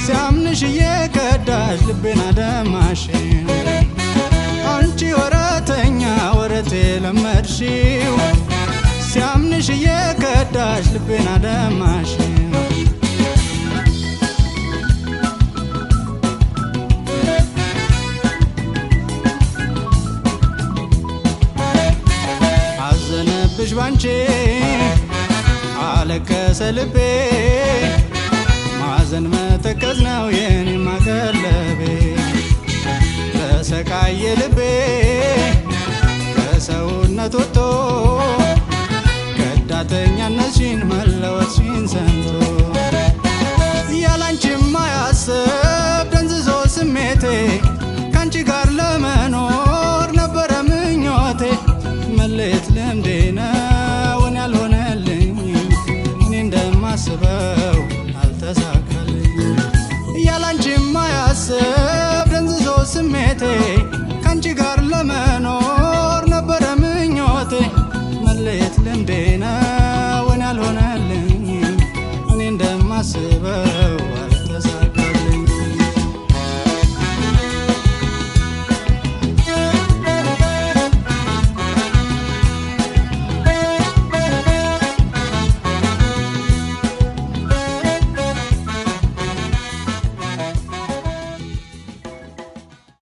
ሲያምንሽ የከዳሽ ልቤን አደማሽው አንቺ ወረተኛ ወረቴ ለመድሽው ሲያምንሽ የከዳሽ ልቤን አደማሽው አዘነብሽ ባንቺ አለቀሰ ልቤ ማዘን መተከዝ ነው የኔ ማቀለቤ ተሰቃየ ልቤ ከሰውነት ወጥቶ ከዳተኛነትሽን መለወጥሽን ሰምቶ ያላንቺማ ያሰብ ደንዝዞ ስሜቴ ካንቺ ጋር ለመኖር ነበረ ምኞቴ መለየት ልምዴ ነው እኔ ያልሆነልኝ እኔ እንደማስበው አልተሳካልኝ ያላንቺማ ያሰብ ደንዝዞ ስሜቴ